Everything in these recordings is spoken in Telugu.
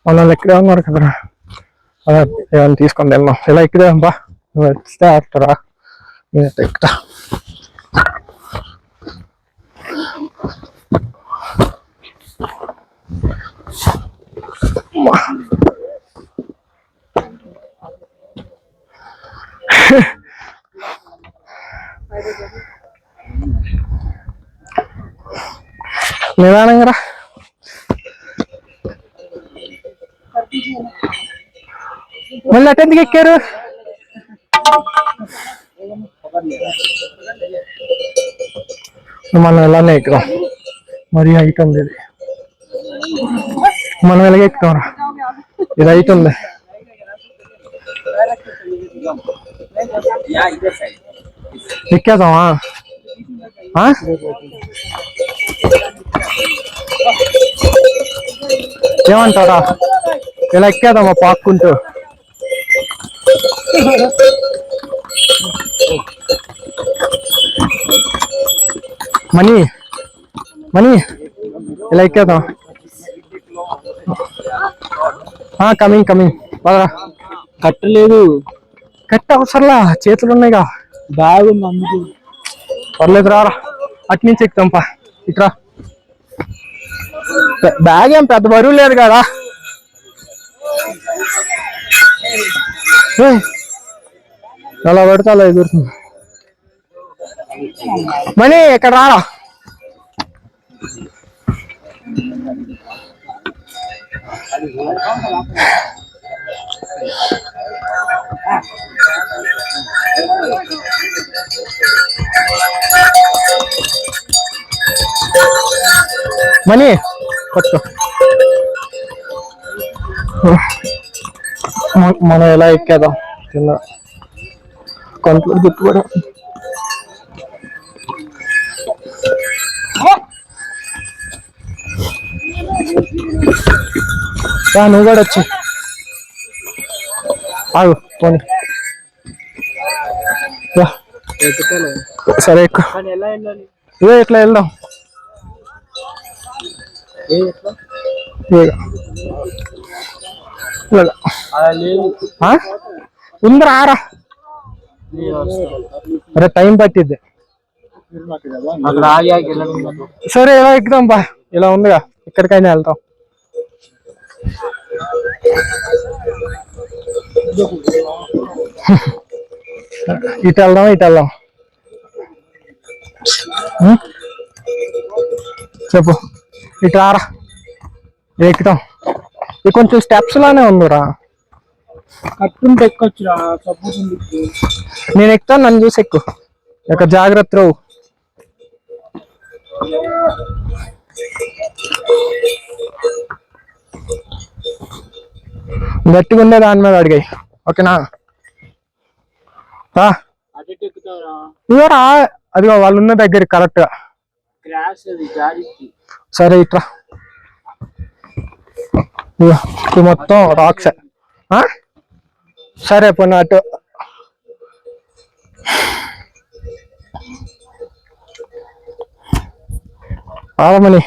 వాళ్ళు ఎక్కడే ఉన్నారు కదరా, అదే ఏమైనా తీసుకొని వెళ్దాం. ఇలా ఇక్కడే బా, నువ్వు వస్తే ఆడతారా, నేనైతే ఎక్కుతా. నిదానంగా రా. మళ్ళీ అటెందుకు ఎక్కారు? మనం ఎలానే ఎక్కుదాం, మరి హైట్ ఉంది ఇది, మనం ఎలాగే ఎక్కుతాం రా, ఇది హైట్ ఉంది. ఎక్కేద్దామా? ఏమంటారా, ఇలా ఎక్కేద్దామా పాక్కుంటూ? మనీ మనీ ఇలా ఎక్కేద్దాం. Coming coming. కట్టలేదు, కట్ట అవసరంలా, చేతులు ఉన్నాయిగా. బ్యాగ్ ఉంది అందుకు. పర్లేదు రారా, అటు నుంచి ఎక్కుతాంపా. ఇట్రా, బ్యాగ్ ఏం పెద్ద బరువు లేదు కదా. అలా పడితే అలా ఎగురుతుంది. మనీ ఇక్కడ రారా. మనీ పట్టుకో. మనం ఎలా ఎక్కేద్దాం కింద, కొంత గుర్తుపడా. నువ్వు కూడా వచ్చి ఆగు పోనీ. సరే ఎక్కువ, ఇదే ఇట్లా వెళ్దాం. ఉందిరా ఆరా. అరే టైం పట్టిద్ది. సరే ఇలా ఎక్కుదాం బా, ఇలా ఉందిగా, ఎక్కడికైనా వెళ్తాం. ఇటు వెళ్దాం, ఇటు వెళ్దాం. చెప్పు, ఇటు రారా, ఎక్కుతాం. ఇది కొంచెం స్టెప్స్ లానే ఉందిరా. కట్టుంటే ఎక్కొచ్చురా, నేను ఎక్కుతాను, నన్ను చూసి ఎక్కు. ఇక జాగ్రత్త రావు. గట్టిగా ఉండే దాని మీద అడిగాయి, ఓకేనా? ఇవరా, అదిగో వాళ్ళు ఉన్న దగ్గర కరెక్ట్ గా. సరే ఇట్రా, మొత్తం రాక్స్. సరే పోనీ అటు. ఆవమని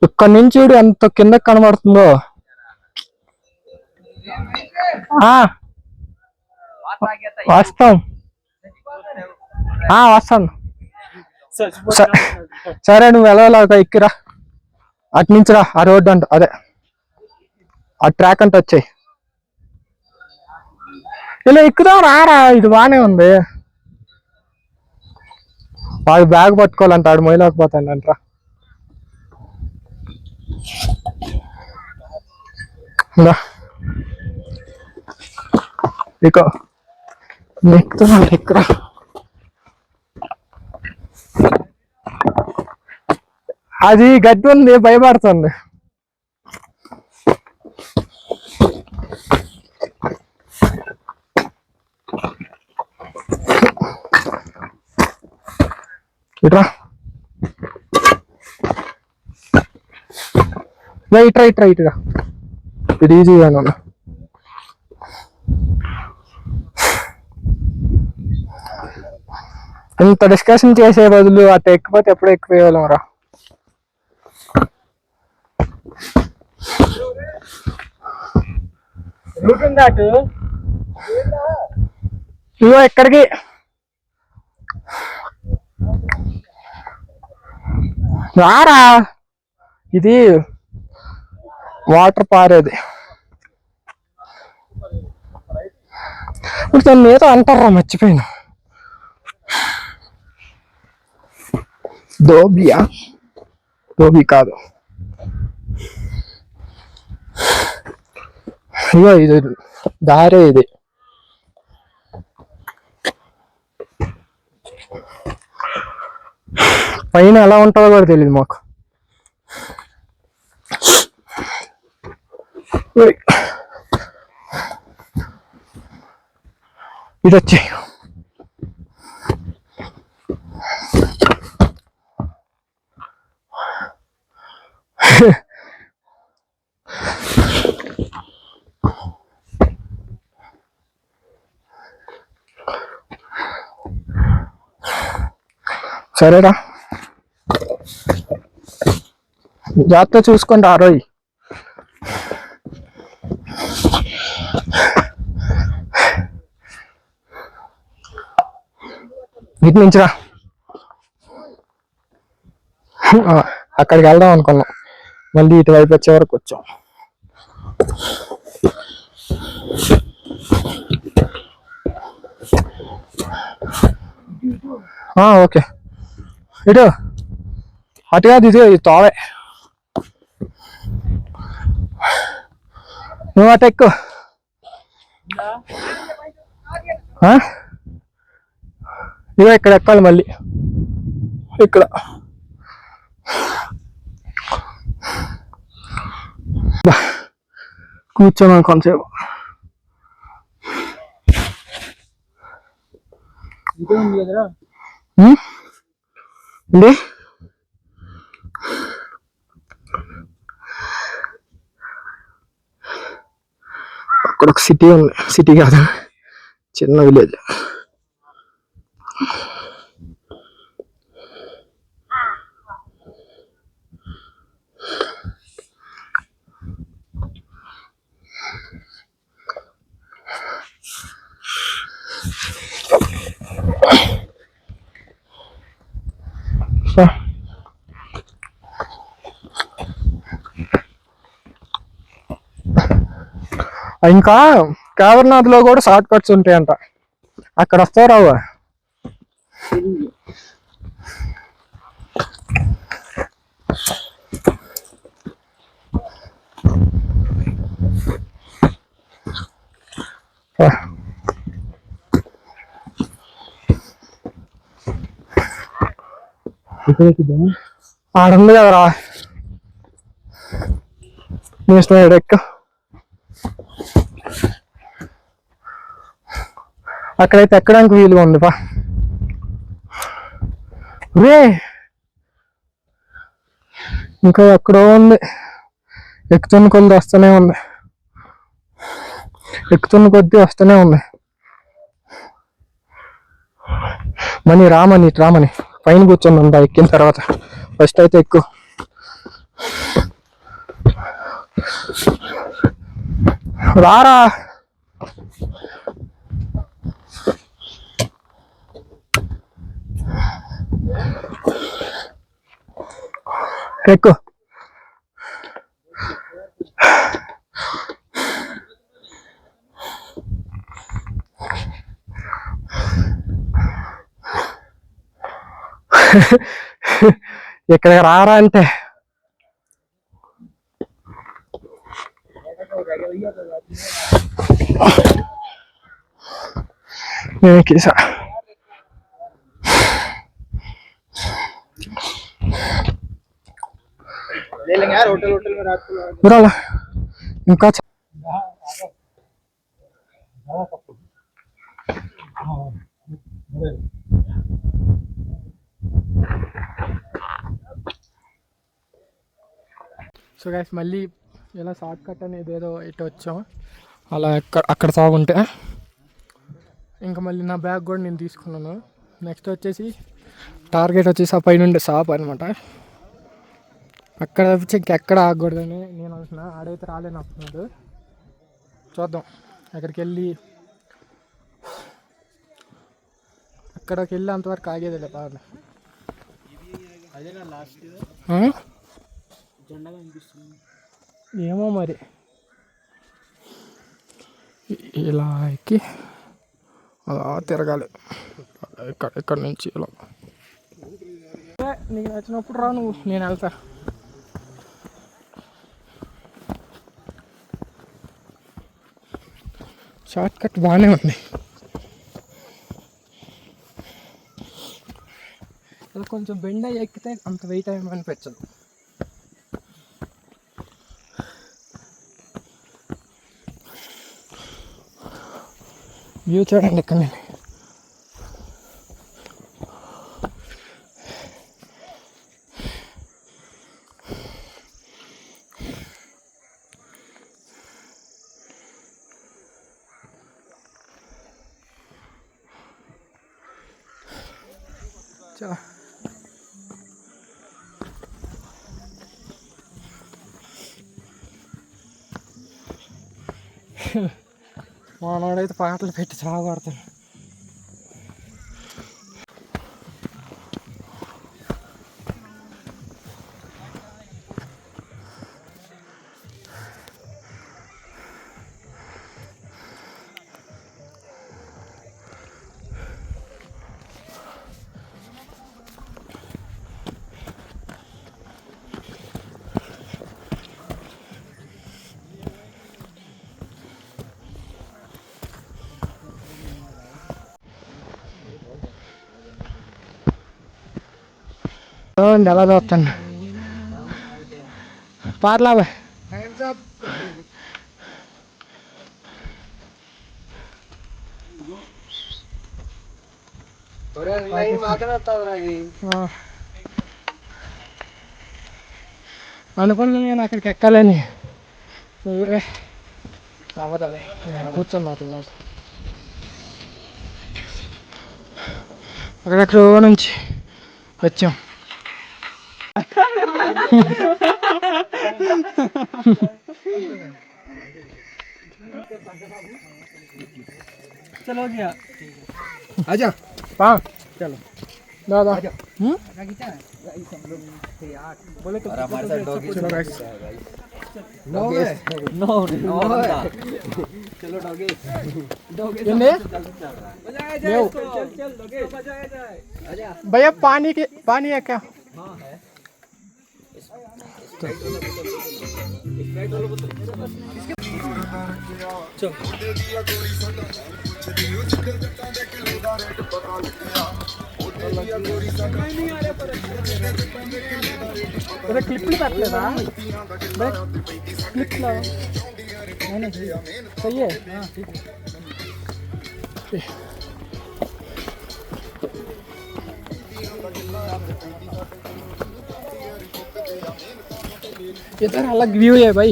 ఇక్కడ నుంచి ఎంత కింద కనబడుతుందో. వస్తాం, వస్తాను. సరే నువ్వు వెళ్ళాలి, ఎక్కిరా. అటు నుంచి రా, ఆ రోడ్డు అంట, అదే ఆ ట్రాక్ అంట వచ్చాయి. ఇలా ఎక్కుదాం రారా, ఇది బానే ఉంది. వాడు బ్యాగ్ పట్టుకోవాలంట, ఆడు మొయ్యలేకపోతాడంట్రా. ఇక ఎక్కుతున్నా, ఎక్కురా. అది గడ్డి ఉంది, భయపడుతుంది. ఇట్రా, ఇట్రా ఇటుగా, ఇది ఈజీగా. ఇంత డిస్కషన్ చేసే బదులు అటు ఎక్కిపోతే ఎప్పుడో ఎక్కిపోయేవాళ్ళం రా. ఇగో ఎక్కడికి రారా, ఇది వాటర్ పారేది. ఇప్పుడు దాన్ని ఏదో అంటారా, మర్చిపోయాను. దోబియా, దోబి కాదు. ఇగో ఇది దారే, ఇది పైన ఎలా ఉంటుందో కూడా తెలియదు మాకు. ఇది వచ్చి సరేరా, జాగ్రత్త చూసుకోండి ఆ రోజు. ఇటు నుంచి రా, అక్కడికి వెళ్దాం అనుకున్నాం, మళ్ళీ ఇటువైపు వచ్చే వరకు వచ్చాం. ఓకే, ఇటు అటు కాదు, ఇది తోవే. నువ్వు అటు ఎక్కు. ఇగో ఇక్కడ ఎక్కాలి మళ్ళీ, ఇక్కడ కూర్చోను కొంతసేపు. ఏంటి అక్కడ ఒక సిటీ ఉంది, సిటీ కాదు చిన్న విలేజ్. ఇంకా కేదార్నాథ్ లో కూడా షార్ట్ కట్స్ ఉంటాయంట, అక్కడ వస్తావు రావు. ఆడుంది కదరా, నీ ఇష్టం, ఎక్క. అక్కడైతే ఎక్కడానికి వీలుగా ఉంది. పా రే, ఇంకా ఎక్కడో ఉంది, ఎక్కుతున్న కొద్ది వస్తూనే ఉంది, ఎక్కుతున్న కొద్ది వస్తూనే ఉంది. మనీ రామని రామని పైన కూర్చొని ఉందా ఎక్కిన తర్వాత. ఫస్ట్ అయితే ఎక్కువ రారా, ఎక్కువ. ఇక్కడికి రారా అంటే నేను ఎక్కేసా. ఇంకా సో గైస్, మళ్ళీ ఇలా షార్ట్ కట్ అనేది ఏదో ఇటు వచ్చాం. అలా అక్కడ సాగుంటే ఇంకా మళ్ళీ నా బ్యాగ్ కూడా నేను తీసుకున్నాను. నెక్స్ట్ వచ్చేసి టార్గెట్ వచ్చేసి ఆ పైన ఉండే షాప్ అనమాట. అక్కడ తప్పించి ఇంకెక్కడ ఆగకూడదని నేను అనుకున్నా. ఆడైతే రాలేను అంటున్నాడు. చూద్దాం అక్కడికి వెళ్ళి అంతవరకు ఆగేదిలే బాగా. ఏమో మరి ఇలా ఎక్కి అలా తిరగాలి ఇక్కడ నుంచి ఇలా. నీకు నచ్చినప్పుడు రా నువ్వు, నేను వెళ్తా. షార్ట్ కట్ బాగానే ఉంది. ఇలా కొంచెం బెండ్ అయ్యి ఎక్కితే అంత వెయిట్ ఏమి అనిపించదు. వ్యూ చూడండి ఇక్కడ నేను. చలో మానవాడైతే పాటలు పెట్టి చావగొడతాను. ఎలా చూస్తాను పాటలా అనుకున్నా నేను అక్కడికి ఎక్కాలని. నువ్వే అవ్వదాలే కూర్చొని మాట్లాడు. అక్కడెక్కడో నుంచి వచ్చాం. चलो गया आजा पा चलो दादा बोले तो हमारे साथ डॉगी चलो गाइस नो नो नो चलो डॉगी डॉगी ये बजाया चल चल डॉगी बजाया जाए आजा भैया पानी है क्या? हां है क्लिप పెట్టలేదా क्लिप లో सही है हां ठीक है इधर अलग व्यू है भाई.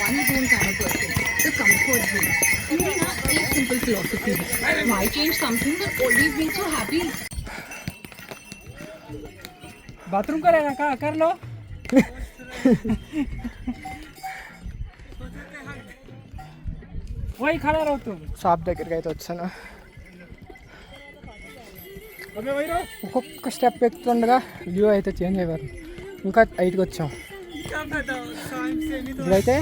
One zone kind of person, the comfort zone. You may not take simple philosophy. Why change something that always makes you happy? Bathroom करेगा का कर लो. वही खड़ा रहो तुम. షాప్ దగ్గరికి అయితే వచ్చాను. ఒక్కొక్క స్టెప్ ఎక్కుతుండగా వ్యూ అయితే చేంజ్ అయ్యారు. ఇంకా 8కి వచ్చాం. ఇప్పుడైతే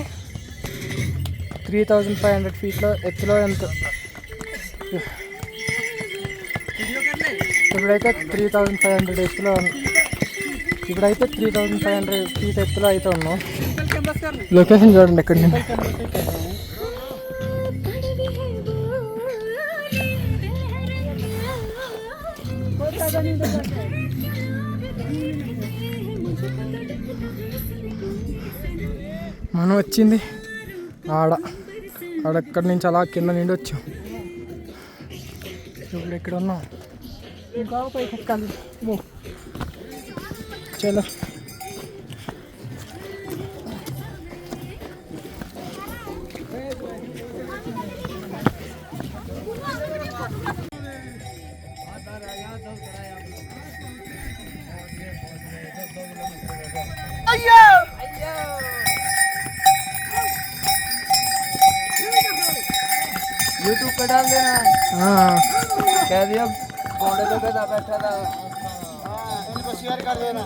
3500 ఫీట్లో ఎత్తులో ఎంత ఇప్పుడైతే 3500 ఎత్తులో ఇప్పుడైతే 3500 ఫీట్ ఎత్తులో అయితే ఉన్నాం. లొకేషన్ చూడండి ఎక్కడి నుంచి. మనం వచ్చింది ఆడక్కడి నుంచి అలా కింద నుండి వచ్చాం. ఇప్పుడు ఇక్కడ ఉన్నాం. ఇంకా పైకి ఎక్కాలి. చలో यूट्यूब पे डाल देना। कह दिया घोड़े पे था बैठा था। इनको शेयर कर देना।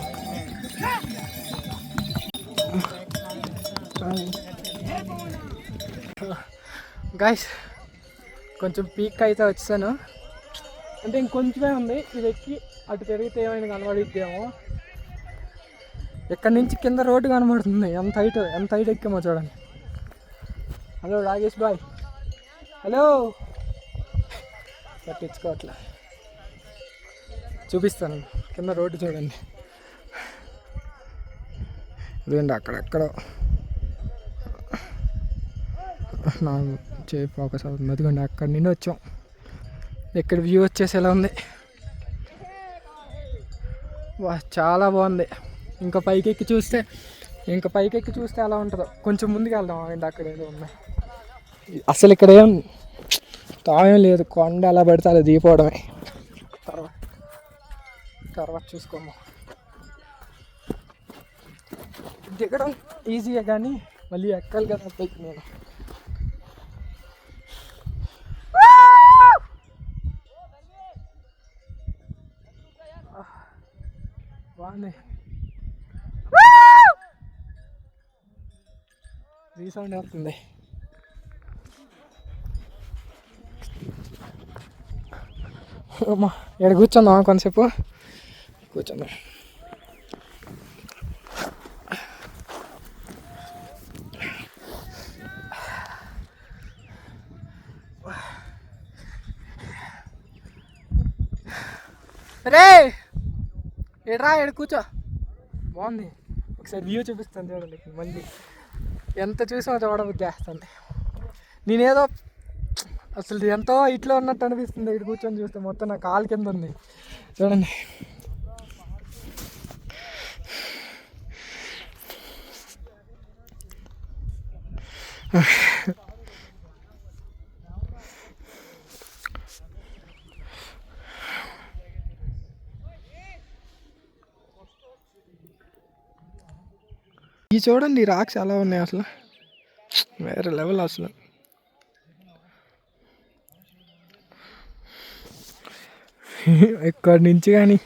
గైస్ కొంచెం పీక్ అయితే వచ్చాను. అంటే ఇంకొంచెమే ఉంది. ఇది ఎక్కి అటు తిరిగితే ఏమైనా కనబడిద్దేమో. ఎక్కడి నుంచి కింద రోడ్డు కనబడుతుంది. ఎంత హైట్ ఎక్కామో చూడండి. Hello Ragesh bye. హలో పట్టించుకోవట్లే. చూపిస్తాను కింద రోడ్డు చూడండి. ఇదేంటి అక్కడెక్కడ నా చేయి ఫోకస్ అవుతుంది. అదిగోండి అక్కడి నుండి వచ్చాం. ఇక్కడ వ్యూ వచ్చేసి ఎలా ఉంది. వా చాలా బాగుంది. ఇంకా పైకి ఎక్కి చూస్తే ఎలా ఉంటుందో. కొంచెం ముందుకు వెళ్దాం. అండి అక్కడ ఏదో ఉన్నాయి. అసలు ఇక్కడ ఏం తాయం లేదు. కొండ ఎలా పడితే అలా దిగిపోవడమే. తర్వాత చూసుకోము. దిగడం ఈజీయే కానీ మళ్ళీ ఎక్కాలి కదా పైకి. నేను బాగుంది. రీసౌండ్ వస్తుంది. అమ్మా ఇక్కడ కూర్చుందాం. కొంతసేపు కూర్చుందాం. రే ఎడ్రా ఎక్కడ కూర్చో. బాగుంది. ఒకసారి వ్యూ చూపిస్తాను చూడండి. మళ్ళీ ఎంత చూసినా చూడబుద్ధి చేస్తుంది. నేనేదో అసలు ఎంతో ఇట్లా ఉన్నట్టు అనిపిస్తుంది. ఇక్కడ కూర్చొని చూస్తే మొత్తం నా కాలు కింద ఉంది చూడండి. ఈ చూడండి రాక్స్ ఎలా ఉన్నాయి. అసలు వేరే లెవెల్. అసలు ఇక్కడి నుంచి కానీ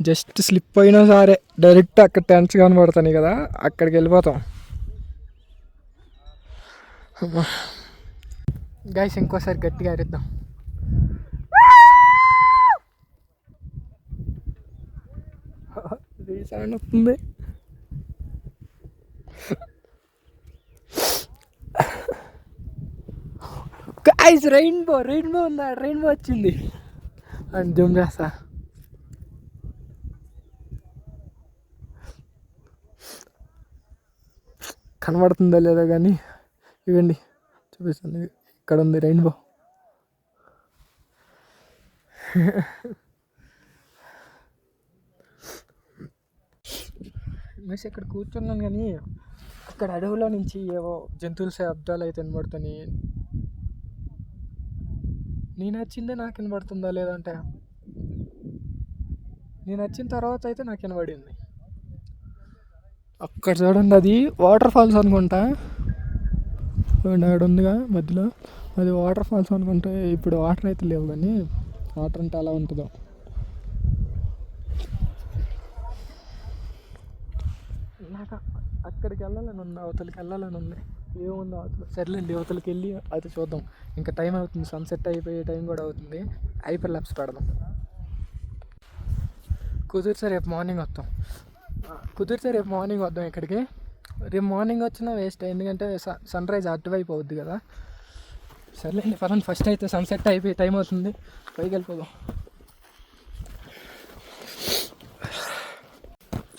జస్ట్ స్లిప్ అయినా సరే డైరెక్ట్ అక్కడ టెంట్స్ కనబడతాయి కదా, అక్కడికి వెళ్ళిపోతాం. గైస్ ఇంకోసారి గట్టిగా అరిద్దాం. సౌండ్ వస్తుంది. గైస్ రెయిన్బో ఉందా? రెయిన్బో వచ్చింది అని జూమ్ చేస్తా. కనబడుతుందో లేదో కానీ ఇవ్వండి చూపిస్తుంది. ఇక్కడ ఉంది రెయిన్బో. మిస్ ఇక్కడ కూర్చున్నాను కానీ అక్కడ అడవిలో నుంచి ఏవో జంతువుల శబ్దాలు అయితే వినబడుతున్నాయి. నేను నచ్చిందే నాకు వినబడుతుందా లేదంటే నేను వచ్చిన తర్వాత అయితే నాకు వినబడింది. అక్కడ చూడండి అది వాటర్ ఫాల్స్ అనుకుంటా. ఆడ ఉందిగా మధ్యలో అది వాటర్ ఫాల్స్ అనుకుంటే. ఇప్పుడు వాటర్ అయితే లేవు కానీ వాటర్ అంటే అలా ఉంటుందో. నాకు అక్కడికి వెళ్ళాలని ఉంది, అవతలకి వెళ్ళాలని ఉంది. ఏముంది అవతల? సర్లేండి అవతలకి వెళ్ళి అయితే చూద్దాం. ఇంకా టైం అవుతుంది, సన్సెట్ అయిపోయే టైం కూడా అవుతుంది. హైపర్ ల్యాప్స్ పెడదాం. కుదిరితే రేపు మార్నింగ్ వద్దాం ఇక్కడికి. రేపు మార్నింగ్ వచ్చినా వేస్ట్, ఎందుకంటే సన్ రైజ్ అటువైపు అవుద్ది కదా. సర్లేండి పదండి. ఫస్ట్ అయితే సన్సెట్ అయిపోయే టైం అవుతుంది, పైకి వెళ్ళిపోదాం.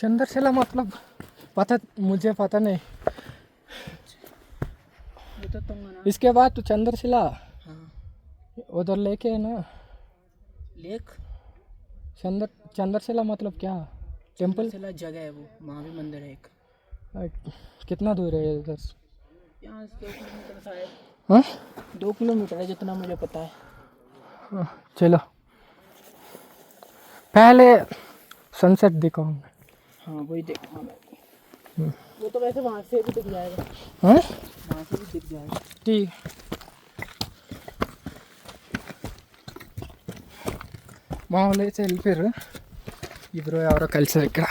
चंद्रशिला मतलब मुझे पता नहीं इसके बाद तो चंद्रशिला उधर लेके है ना लेक चंद्रशिला मतलब क्या टेम्पल जगह है वो, वहाँ भी मंदिर है एक। कितना दूर है इधर से? यहाँ से 2 किलोमीटर शायद। हाँ 2 किलोमीटर है जितना मुझे पता है। चलो पहले सनसेट दिखाऊंगा। हाँ वही देखा मैं। वो तो वैसे वहाँ से भी दिख जाएगा। हाँ वहाँ से भी दिख जाएगा। ठीक మామూలుగా వెళ్ళిపోయారు ఇప్పుడు ఎవరో కలిసారు ఇక్కడ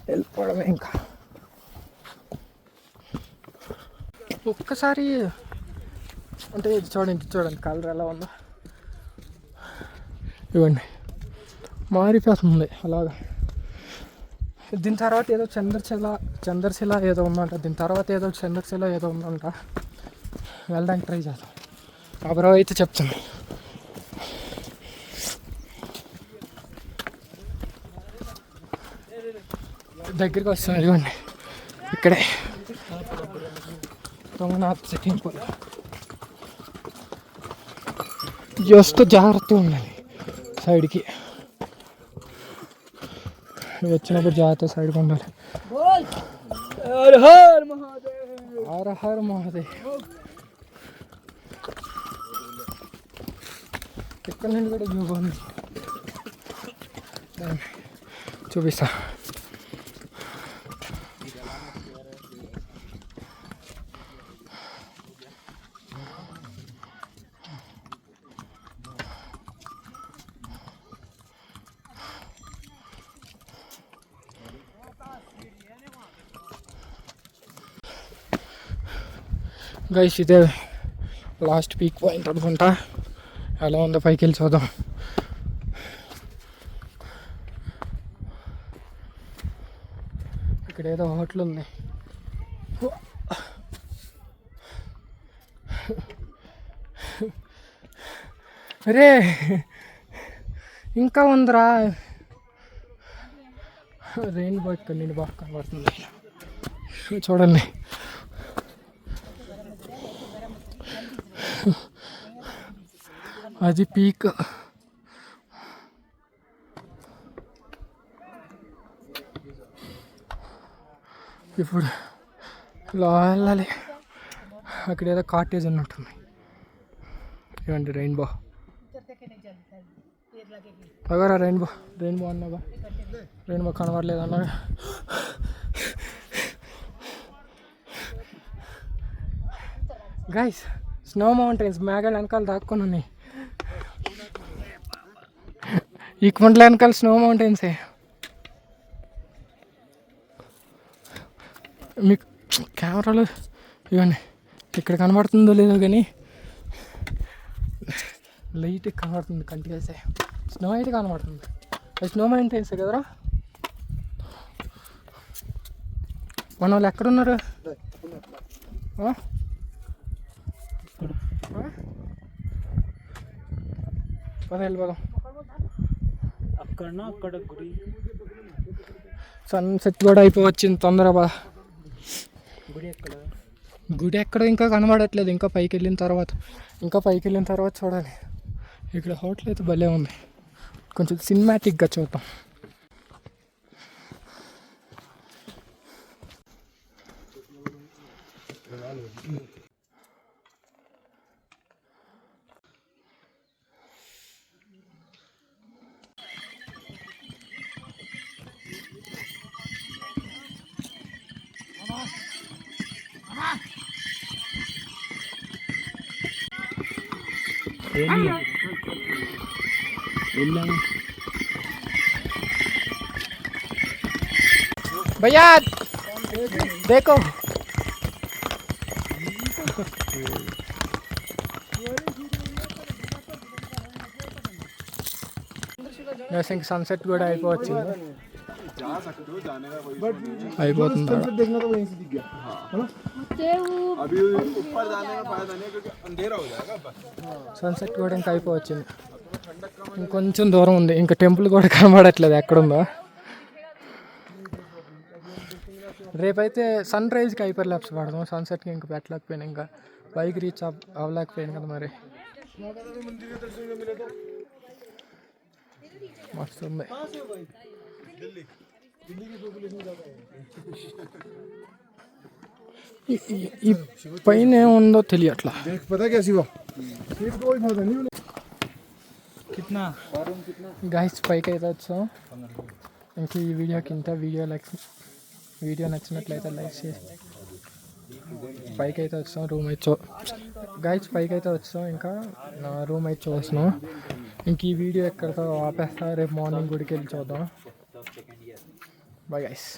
వెళ్ళిపోవడమే ఇంకా ఒక్కసారి అంటే ఇది చూడండి కలర్ ఎలా ఉందో ఇవ్వండి మారిపోతుంది అలాగా దీని తర్వాత ఏదో చంద్రశిల ఏదో ఉందంట దీని తర్వాత ఏదో చంద్రశిల ఏదో ఉందంట వెళ్ళడానికి ట్రై చేద్దాం ఆ బ్రో అయితే చెప్తాను దగ్గరికి వస్తున్నాం ఇదిగోండి ఇక్కడే రంగనాథ్ టెంపుల్ జస్ట్ జాగ్రత్తగా ఉండాలి సైడ్కి వచ్చినప్పుడు జాగ్రత్త సైడ్కి ఉండాలి హర హర మహాదేవ్ ఇక్కడ నుండి కూడా వ్యూ బాగుంది చూపిస్తా గైస్ ఇదే లాస్ట్ పీక్ పాయింట్ అనుకుంటా ఎలా ఉందో పైకి వెళ్ళి చూద్దాం ఇక్కడ ఏదో హోటల్ ఉంది అరే ఇంకా ఉందిరా రెయిన్బో ఇక్కడ నేను బాగా కనబడుతుంది చూడండి అది పీక్ ఇప్పుడు ఇలా వెళ్ళాలి అక్కడ ఏదో కాటేజ్ ఉన్నట్టుంది ఇవ్వండి రెయిన్బో అగరా రెయిన్బో అన్నాగా రెయిన్బో కనబడలేదు అన్నాగా గైస్ స్నో మౌంటైన్స్ మేఘాలు వెనకాల దాక్కుని ఉన్నాయి ఈ కొండల వెనకాల స్నో మౌంటైన్సే మీకు కెమెరాలో ఇవన్నీ ఇక్కడ కనబడుతుందో లేదో కానీ లైట్ కనబడుతుంది కంటికి వేస్తే స్నో అయితే కనబడుతుంది అది స్నో మౌంటైన్సే కదరా మన వాళ్ళు ఎక్కడున్నారు పద వెళ్ళిపోదాం అక్కడ గుడి సన్సెట్ కూడా అయిపోవచ్చింది తొందరగా గుడి ఎక్కడ ఇంకా కనబడట్లేదు ఇంకా పైకి వెళ్ళిన తర్వాత చూడాలి ఇక్కడ హోటల్ అయితే భలే ఉంది కొంచెం సినిమాటిక్గా చూద్దాం भैया देखो वैसे सनसेट కూడా అయిపోవచ్చింది అయిపోతుంది देखना तो वहीं से दिख गया अभी ऊपर जाने का फायदा नहीं क्योंकि अंधेरा हो जाएगा बस సన్సెట్ కూడా ఇంకా అయిపోవచ్చింది ఇంకొంచెం దూరం ఉంది ఇంకా టెంపుల్ కూడా కనబడట్లేదు ఎక్కడుందో రేపైతే సన్ రైజ్కి హైపర్ ల్యాప్స్ పడదాం, సన్సెట్కి ఇంకా పెట్టలేకపోయాను, ఇంకా పైకి రీచ్ అవ్వలేకపోయాను కదా మరి. మస్తు ఉంది. ఈ పైన ఏముందో తెలియట్లా. గాయస్ పైకి అయితే వచ్చాం. ఇంక ఈ వీడియోకి ఇంత. వీడియో నచ్చినట్లయితే లైక్ చేసి పైకి అయితే వచ్చాం. రూమ్ అయితే గాయస్ పైకి అయితే వచ్చాం. ఇంకా నా రూమ్ అయితే చూస్తున్నాం. ఇంక ఈ వీడియో ఎక్కడితో ఆపేస్తా. రేపు మార్నింగ్ గుడికి వెళ్ళి చూద్దాం. Bye guys.